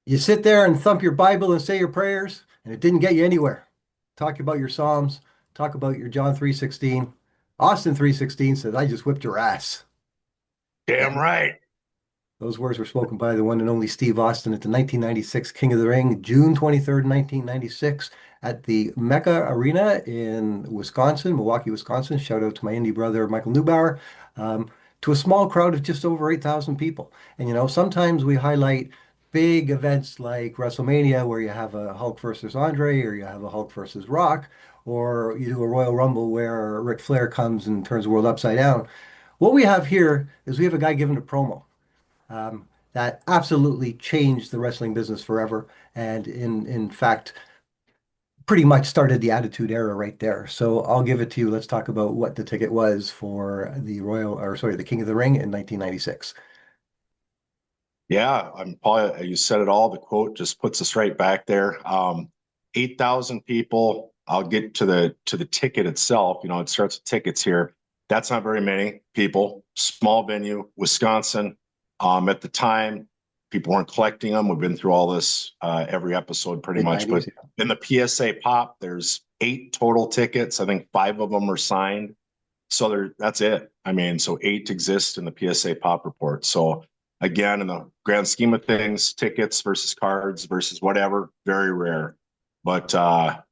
You sit there and thump your Bible and say your prayers, and it didn't get you anywhere. Talk about your Psalms, talk about your John 3:16. Austin 3:16 says, I just whipped your ass. Damn And right. those words were spoken by the one and only Steve Austin at the 1996 King of the Ring, June 23rd, 1996, at the Mecca Arena in Wisconsin, Milwaukee, Wisconsin. Shout out to my indie brother, Michael Neubauer, um, to a small crowd of just over 8,000 people. And, sometimes we highlight big events like WrestleMania, where you have a Hulk versus Andre, or you have a Hulk versus Rock, or you do a Royal Rumble where Ric Flair comes and turns the world upside down. What we have here is we have a guy giving a promo that absolutely changed the wrestling business forever, and in fact, pretty much started the Attitude Era right there. So I'll give it to you. Let's talk about what the ticket was for the King of the Ring in 1996. Yeah, I'm Paul. You said it all. The quote just puts us right back there. 8,000 people. I'll get to the ticket itself. It starts with tickets here. That's not very many people. Small venue, Wisconsin. At the time, people weren't collecting them. We've been through all this every episode pretty Mid much. 90s, But yeah. in the PSA pop, there's 8 total tickets. I think 5 of them are signed. So that's it. I mean, so 8 exist in the PSA pop report. So again, in the grand scheme of things, tickets versus cards versus whatever, very rare. But I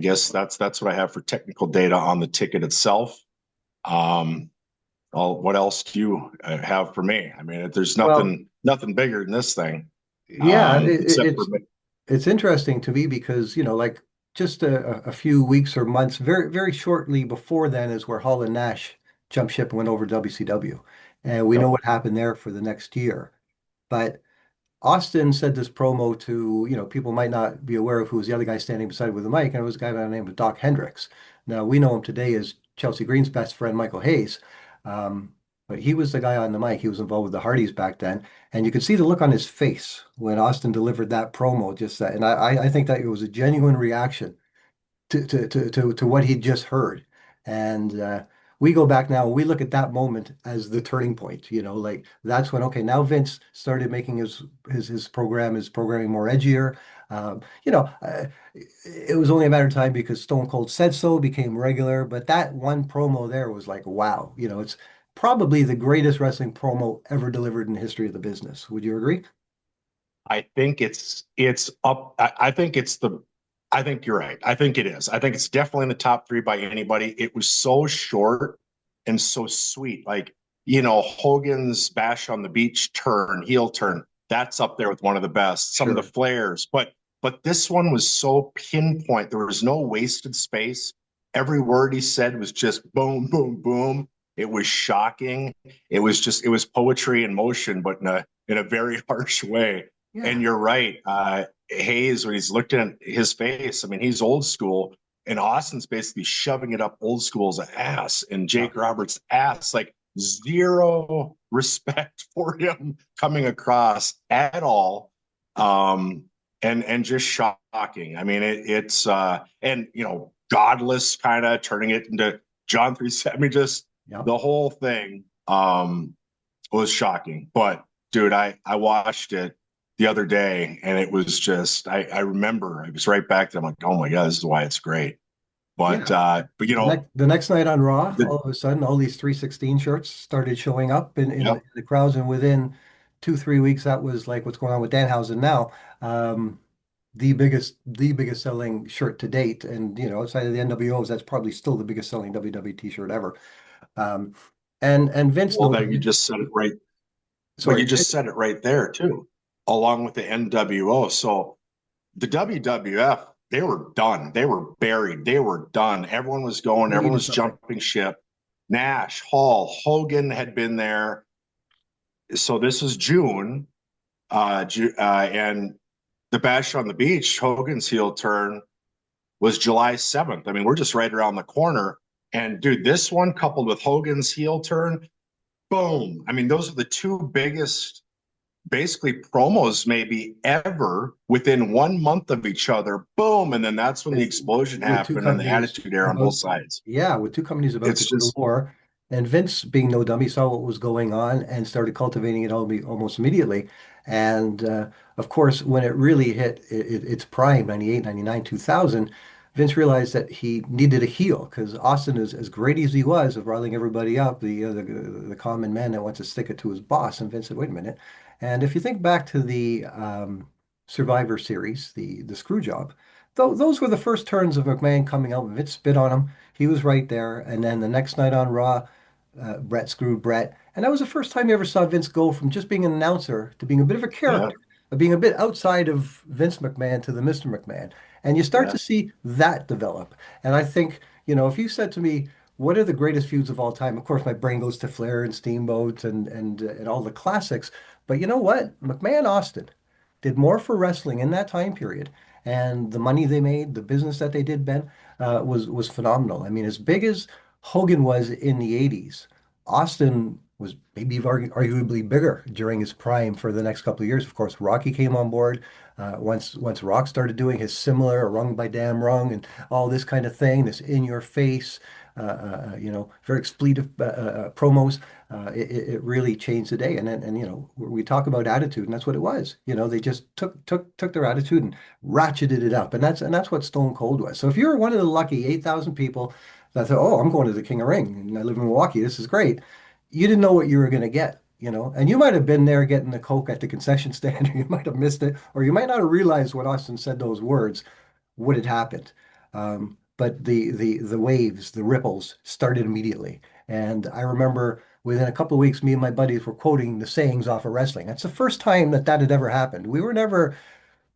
guess that's what I have for technical data on the ticket itself. Um, what else do you have for me? I mean, there's Well, nothing bigger than this thing, yeah, except for it's interesting to me because, like just a few weeks or months, very, very shortly before then is where Hall and Nash jumped ship and went over to WCW. And we know yep. what happened there for the next year. But Austin said this promo to, people might not be aware of who was the other guy standing beside with the mic, and it was a guy by the name of Doc Hendricks. Now, we know him today as Chelsea Green's best friend, Michael Hayes. Um, but he was the guy on the mic. He was involved with the Hardys back then. And you could see the look on his face when Austin delivered that promo, just that. And I think that it was a genuine reaction to what he'd just heard. And we go back now and we look at that moment as the turning point, like that's when, okay, now Vince started making his programming more edgier. It was only a matter of time because Stone Cold said so, became regular, but that one promo there was like, wow, it's probably the greatest wrestling promo ever delivered in the history of the business. Would you agree? I think it's up. I think you're right. I think it is. I think it's definitely in the top 3 by anybody. It was so short and so sweet. Like, Hogan's Bash on the Beach turn, heel Yeah, turn. That's up there with one of the best. Some of the sure. flares, but this one was so pinpoint. There was no wasted space. Every word he said was just boom, boom, boom. It was shocking. It was poetry in motion, but in a very harsh way. And Yeah. you're right. Hayes, when he's looked at his face, I mean, he's old school, and Austin's basically shoving it up old school's ass and Yeah. Jake Roberts' ass, like zero respect for him coming across at all. And just shocking. I mean, it's and godless kind of turning it into John 3. I mean, just Yeah. the whole thing was shocking. But dude, I watched it the other day, and it was just I remember I was right back there. I'm like, oh my god, this is why it's great. But Yeah. but The next night on Raw, the, all of a sudden, all these 316 shirts started showing up in yep. the crowds, and within 2, 3 weeks, that was like what's going on with Danhausen now. Um, the biggest selling shirt to date, and outside of the NWOs, that's probably still the biggest selling WWE t-shirt ever. Um, and Vince Well, knows. that you just said it right. But Sorry. you just said it right there too, along with the NWO. So the WWF, they were done. They were buried. They were done. Everyone was going. They Everyone needed was something. jumping ship. Nash, Hall, Hogan had been there. So this is June, and the Bash on the Beach, Hogan's heel turn was July 7th. I mean, we're just right around the corner. And dude, this one coupled with Hogan's heel turn, boom. I mean, those are the 2 biggest basically promos maybe ever within 1 month of each other. Boom. And then that's when the With explosion with two happened and the companies attitude era on both about sides. yeah, with two companies about to It's go to just war. And Vince, being no dummy, saw what was going on and started cultivating it almost immediately. And of course, when it really hit its prime, 98, 99, 2000, Vince realized that he needed a heel because Austin, is as great as he was of riling everybody up, the common man that wants to stick it to his boss. And Vince said, wait a minute. And if you think back to the Survivor Series, the screw job, those were the first turns of McMahon coming out. Vince spit on him. He was right there. And then the next night on Raw, Brett screwed Brett. And that was the first time you ever saw Vince go from just being an announcer to being a bit of a Yeah, character, of being a bit outside of Vince McMahon to the Mr. McMahon. And you start yeah, to see that develop. And I think, if you said to me, what are the greatest feuds of all time? Of course, my brain goes to Flair and Steamboat and all the classics. But you know what? McMahon Austin did more for wrestling in that time period. And the money they made, the business that they did, Ben, was phenomenal. I mean, as big as Hogan was in the 80s, Austin was maybe arguably bigger during his prime for the next couple of years. Of course, Rocky came on board. Once Rock started doing his similar rung by damn rung and all this kind of thing, this in your face, very expletive promos. It really changed the day. And we talk about attitude, and that's what it was. They just took their attitude and ratcheted it up, and that's what Stone Cold was. So if you're one of the lucky 8,000 people that thought, oh, I'm going to the King of Ring, and I live in Milwaukee, this is great. You didn't know what you were going to get. And you might have been there getting the Coke at the concession stand, or you might have missed it, or you might not have realized when Austin said those words what had happened. But the waves, the ripples started immediately. And I remember within a couple of weeks, me and my buddies were quoting the sayings off of wrestling. That's the first time that had ever happened. We were never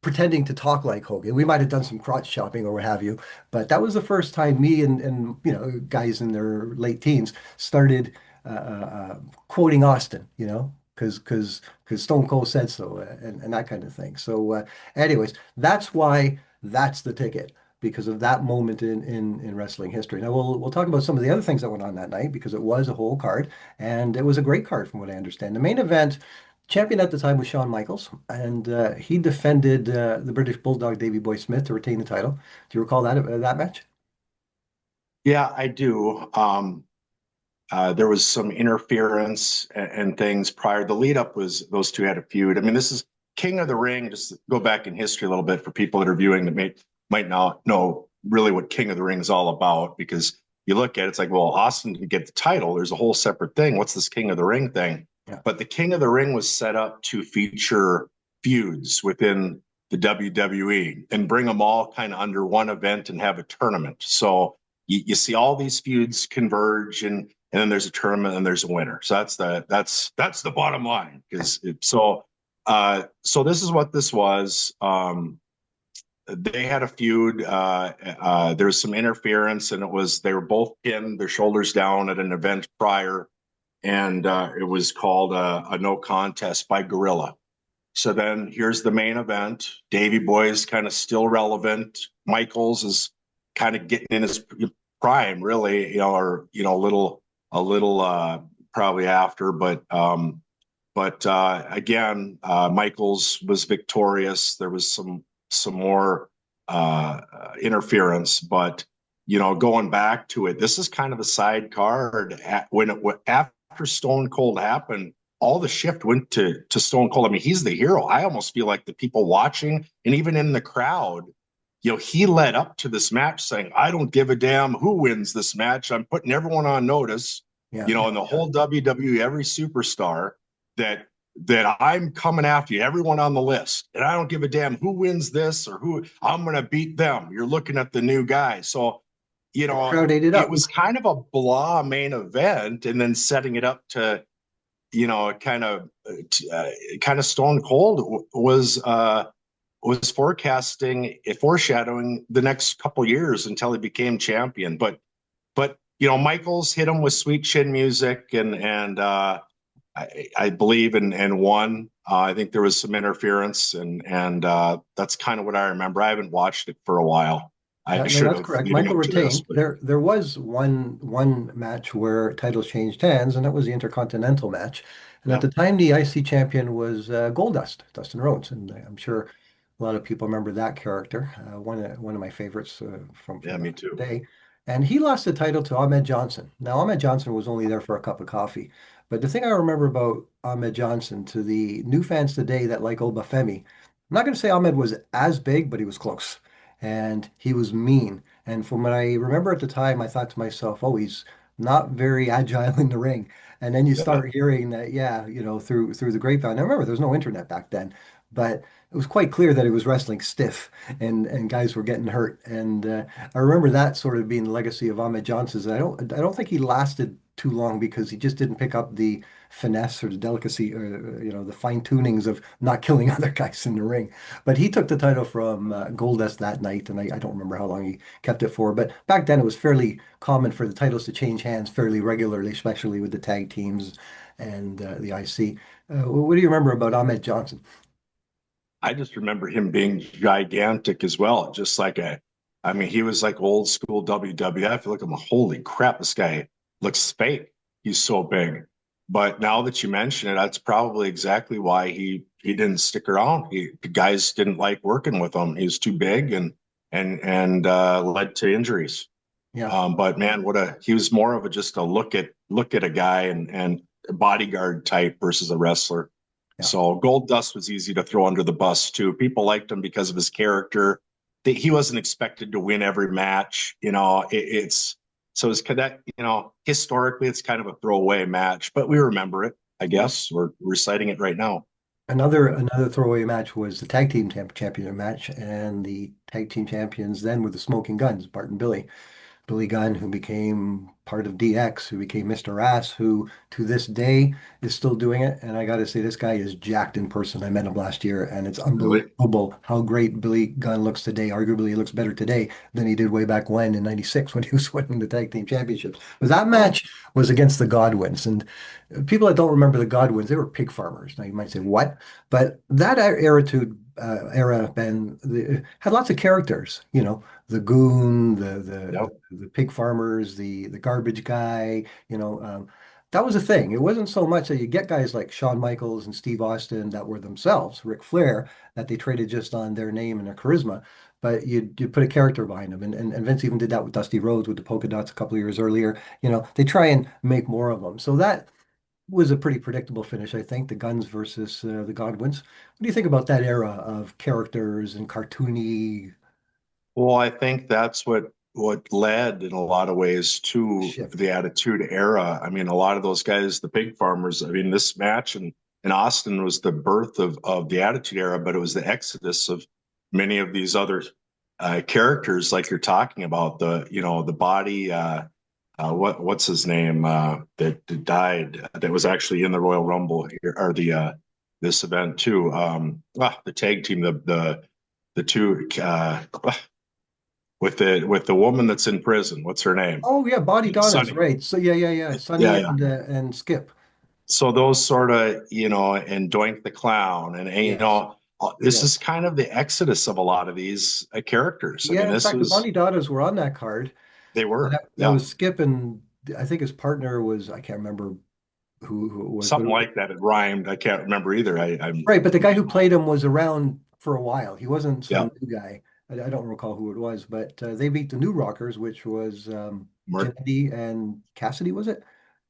pretending to talk like Hogan. We might have done some crotch shopping or what have you, but that was the first time me and guys in their late teens started quoting Austin, because Stone Cold said so, and that kind of thing. So, anyways, that's why that's the ticket. Because of that moment in wrestling history. Now we'll talk about some of the other things that went on that night because it was a whole card and it was a great card from what I understand. The main event champion at the time was Shawn Michaels, and he defended the British Bulldog Davey Boy Smith to retain the title. Do you recall that match? yeah, I do. There was some interference and things prior. The lead up was those two had a feud. I mean, this is King of the Ring. Just to go back in history a little bit for people that are viewing that might not know really what King of the Ring is all about, because you look at it, it's like, well, Austin didn't get the title. There's a whole separate thing. What's this King of the Ring thing? Yeah. But the King of the Ring was set up to feature feuds within the WWE and bring them all kind of under one event and have a tournament. So you see all these feuds converge, and then there's a tournament and there's a winner. So that's the bottom line. So this is what this was. They had a feud. There was some interference, and they were both pinned, their shoulders down at an event prior, and it was called a no contest by Gorilla. So then here's the main event. Davey Boy is kind of still relevant. Michaels is kind of getting in his prime, really, or a little probably after, but again, Michaels was victorious. There was some more interference, but going back to it, this is kind of a side card. After Stone Cold happened, all the shift went to Stone Cold. I mean, he's the hero. I almost feel like the people watching and even in the crowd, he led up to this match saying, I don't give a damn who wins this match. I'm putting everyone on notice, Yeah, in the whole WWE, every superstar that I'm coming after you, everyone on the list. And I don't give a damn who wins this or who I'm going to beat them. You're looking at the new guy. So, the crowd ate it it up. was kind of a blah main event and then setting it up to, kind of Stone Cold was foreshadowing the next couple years until he became champion. But Michaels hit him with sweet chin music and I believe and won. I think there was some interference and that's kind of what I remember. I haven't watched it for a while. I Yeah, no, should that's have correct. leading Michael up to this, retained. but There was one match where titles changed hands, and that was the Intercontinental match. And at yeah, the time, the IC champion was Goldust, Dustin Rhodes, and I'm sure a lot of people remember that character. One of my favorites from yeah, back me in the too. day. And he lost the title to Ahmed Johnson. Now, Ahmed Johnson was only there for a cup of coffee. But the thing I remember about Ahmed Johnson, to the new fans today that like Obafemi, I'm not going to say Ahmed was as big, but he was close. And he was mean. And from what I remember at the time, I thought to myself, oh, he's not very agile in the ring. And then you Yeah. start hearing that, yeah, through the grapevine. Now, remember, there was no internet back then, but it was quite clear that he was wrestling stiff and guys were getting hurt. And I remember that sort of being the legacy of Ahmed Johnson's. I don't think he lasted too long because he just didn't pick up the finesse or the delicacy or the fine tunings of not killing other guys in the ring. But he took the title from Goldust that night, and I don't remember how long he kept it for. But back then it was fairly common for the titles to change hands fairly regularly, especially with the tag teams and the IC. What do you remember about Ahmed Johnson? I just remember him being gigantic as well. Just like I mean, he was like old school WWF. Look at him, holy crap, this guy looks fake. He's so big. But now that you mention it, that's probably exactly why he didn't stick around. The guys didn't like working with him. He was too big and led to injuries. Yeah, But man, he was more of a just a look at a guy and a bodyguard type versus a wrestler. yeah. So Gold Dust was easy to throw under the bus too. People liked him because of his character. He wasn't expected to win every match. It's so it's that historically it's kind of a throwaway match, but we remember it. I Yeah. guess we're reciting it right now. Another throwaway match was the tag team championship match, and the tag team champions then were the Smoking Guns, Bart and Billy Gunn, who became part of DX, who became Mr. Ass, who to this day is still doing it. And I got to say, this guy is jacked in person. I met him last year, and it's Really? unbelievable how great Billy Gunn looks today. Arguably, he looks better today than he did way back when in '96 when he was winning the tag team championships. But that Oh, match was against the Godwins. And people that don't remember the Godwins, they were pig farmers. Now, you might say, what? But that era, Ben, had lots of characters, the goon, yep. the pig farmers, the garbage guy, that was a thing. It wasn't so much that you get guys like Shawn Michaels and Steve Austin that were themselves Ric Flair, that they traded just on their name and their charisma, but you put a character behind them. And Vince even did that with Dusty Rhodes with the polka dots a couple of years earlier. They try and make more of them. So that was a pretty predictable finish, I think, the Guns versus the Godwins. What do you think about that era of characters and cartoony Well, I think that's what led in a lot of ways to shift? the Attitude Era. I mean, a lot of those guys, the pig farmers. I mean, this match in Austin was the birth of the Attitude Era, but it was the exodus of many of these other characters, like you're talking about. The body. What's his name that died? That was actually in the Royal Rumble here, or the this event too. The tag team, the two. With the woman that's in prison. What's her name? Oh yeah, Body Donna's Sunny. right. So yeah. Sonny Yeah, yeah. and Skip. So those sort of, and Doink the Clown, and Yes. this is Yes. kind of the exodus of a lot of these characters. I Yeah, mean, in this fact, the was Bonnie Dottas were on that card. they were, That yeah, was Skip, and I think his partner was, I can't remember who it was, but something like that. It rhymed. I can't remember either. I'm right, but the guy who played him was around for a while. He wasn't yeah, some new guy. I don't recall who it was, but they beat the New Rockers, which was Mark, Kennedy and Cassidy, was it?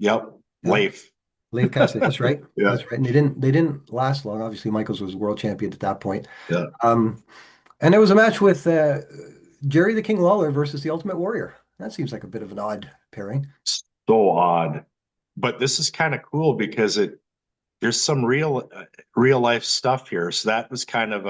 yep, Yeah, Leif, Leif Cassidy. That's right. yeah, That's right. And they didn't last long. Obviously, Michaels was world champion at that point. yeah. Um, and there was a match with Jerry the King Lawler versus the Ultimate Warrior. That seems like a bit of an odd pairing. So odd, but this is kind of cool because there's some real life stuff here. So that was kind of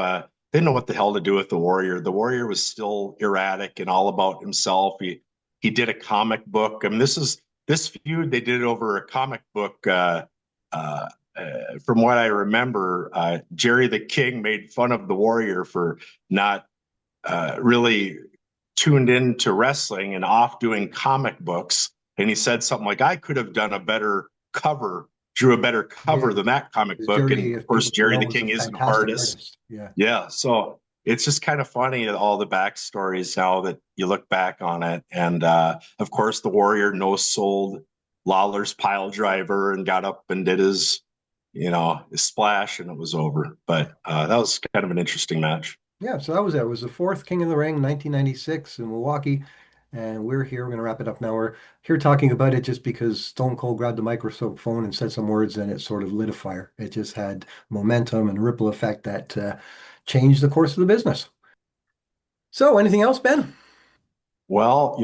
they didn't know what the hell to do with the Warrior. The Warrior was still erratic and all about himself. He did a comic book. I mean, this feud they did it over a comic book. Uh, from what I remember, Jerry the King made fun of the Warrior for not really tuned into wrestling and off doing comic books. And he said something like, "I could have done a better cover, drew a better Yeah, cover than that comic because book." And Jerry, of if course, people don't Jerry know, the was a King is an fantastic artist. artist. Yeah. Yeah. So it's just kind of funny all the backstories now that you look back on it. And of course, the Warrior no sold Lawler's pile driver and got up and did his splash, and it was over. But that was kind of an interesting match. Yeah, so that was it. It was the fourth King of the Ring, 1996 in Milwaukee. and we're here. We're going to wrap it up now. We're here talking about it just because Stone Cold grabbed the microphone and said some words, and it sort of lit a fire. It just had momentum and ripple effect that changed the course of the business. So, anything else, Ben? Well,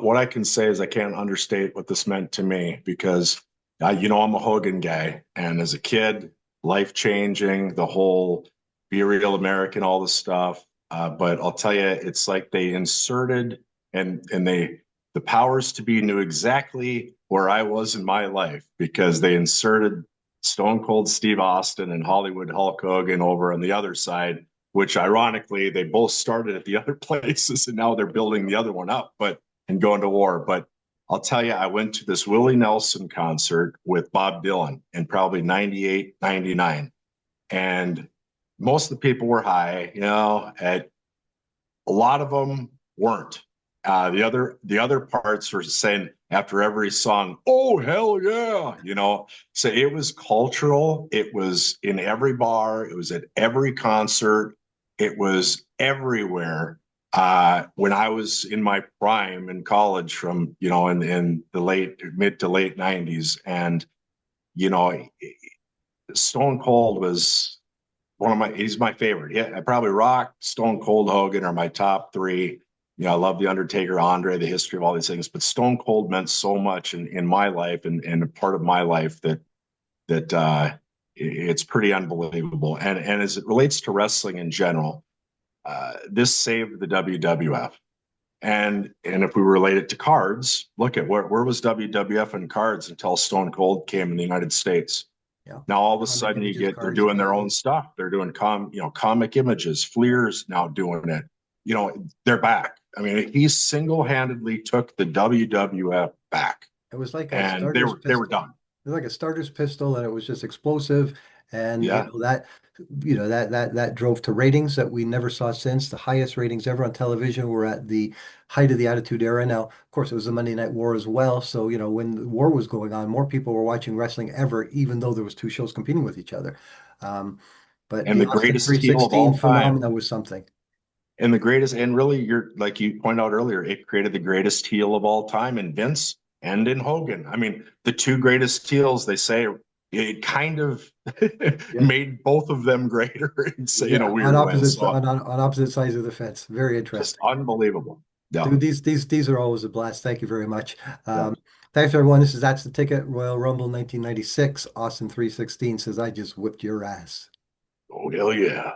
what I can say is I can't understate what this meant to me because, I'm a Hogan guy. And as a kid, life changing, the whole be a real American, all this stuff. But I'll tell you, it's like they inserted the powers to be knew exactly where I was in my life because they inserted Stone Cold Steve Austin and Hollywood Hulk Hogan over on the other side, which ironically they both started at the other places and now they're building the other one up and going to war. But I'll tell you, I went to this Willie Nelson concert with Bob Dylan in probably 98, 99. And most of the people were high, at a lot of them weren't. The other parts were saying after every song, "Oh hell yeah!" So it was cultural. It was in every bar. It was at every concert. It was everywhere. When I was in my prime in college, from in the mid to late '90s, and you know, Stone Cold was he's my favorite. Yeah, I probably Rock, Stone Cold, Hogan are my top three. I love the Undertaker, Andre, the history of all these things, but Stone Cold meant so much in my life and a part of my life that it's pretty unbelievable. And as it relates to wrestling in general, this saved the WWF. And if we relate it to cards, look at where was WWF in cards until Stone Cold came in the United States. Yeah. Now all of a Comic sudden images, they're cards, doing their yeah. own stuff. They're doing comic images. Fleer's now doing it. They're back. I mean, he single-handedly took the WWF back, It was like a and they starter's were they were pistol. done. It was like a starter's pistol, and it was just explosive. And Yeah, that drove to ratings that we never saw since. The highest ratings ever on television were at the height of the Attitude Era. Now, of course, it was the Monday Night War as well. So, when the war was going on, more people were watching wrestling ever, even though there was two shows competing with each other. Um, but and the the Austin greatest heel of 316 all time. phenomena was something. And the greatest, and really, you're like you pointed out earlier, it created the greatest heel of all time in Vince and in Hogan. I mean, the two greatest heels, they say it kind of Yeah. made both of them greater in a Yeah, on weird way. opposite So on opposite sides of the fence. Very just interesting. unbelievable. Yeah. Dude, these are always a blast. Thank you very much. Yeah. Thanks everyone. This is That's the Ticket, Royal Rumble 1996. Austin 316 says I just whipped your ass. Oh, hell yeah.